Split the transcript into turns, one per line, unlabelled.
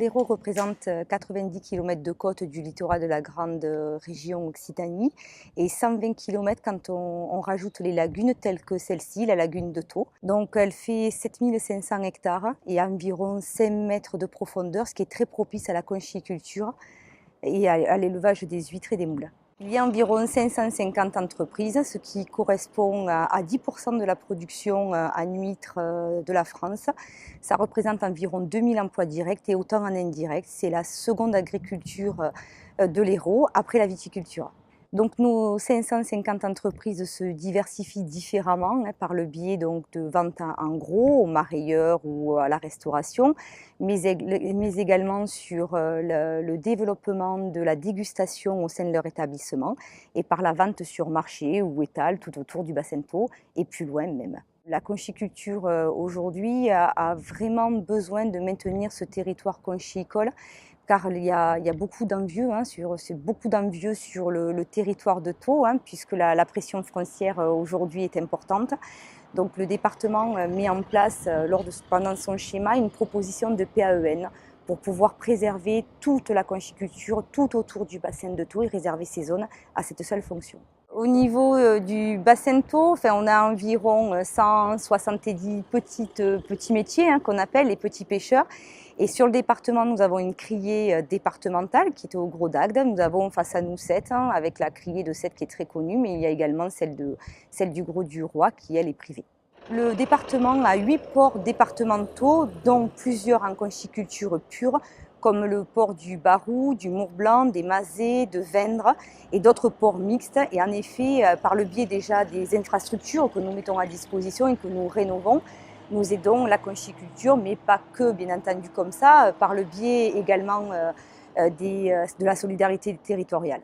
l'Aveyron représente 90 km de côte du littoral de la grande région Occitanie et 120 km quand on rajoute les lagunes telles que celle-ci, la lagune de Thau. Donc elle fait 7500 hectares et environ 5 mètres de profondeur, ce qui est très propice à la conchyliculture et à l'élevage des huîtres et des moules. Il y a environ 550 entreprises, ce qui correspond à 10% de la production en huîtres de la France. Ça représente environ 2000 emplois directs et autant en indirect. C'est la seconde agriculture de l'Hérault après la viticulture. Donc nos 550 entreprises se diversifient différemment par le biais donc, de ventes en gros, aux marailleurs ou à la restauration, mais également sur le développement de la dégustation au sein de leur établissement et par la vente sur marché ou étal tout autour du bassin de Thau et plus loin même. La conchyliculture aujourd'hui a vraiment besoin de maintenir ce territoire conchylicole car il y a beaucoup d'envieux, beaucoup d'envieux sur le territoire de Thau, puisque la pression foncière aujourd'hui est importante. Donc le département met en place, pendant son schéma, une proposition de PAEN pour pouvoir préserver toute la conchyliculture tout autour du bassin de Thau et réserver ces zones à cette seule fonction. Au niveau du bassin de Thau, on a environ 170 petits métiers qu'on appelle les petits pêcheurs. Et sur le département, nous avons une criée départementale qui est au Gros d'Agde. Nous avons face à nous Sète, avec la criée de Sète qui est très connue, mais il y a également celle du Gros du Roi qui, elle, est privée. Le département a 8 ports départementaux, dont plusieurs en conchyliculture pure, comme le port du Barou, du Mourblanc, des Mazets, de Vendre et d'autres ports mixtes. Et en effet, par le biais déjà des infrastructures que nous mettons à disposition et que nous rénovons, nous aidons la conchyliculture, mais pas que, bien entendu, comme ça, par le biais également de la solidarité territoriale.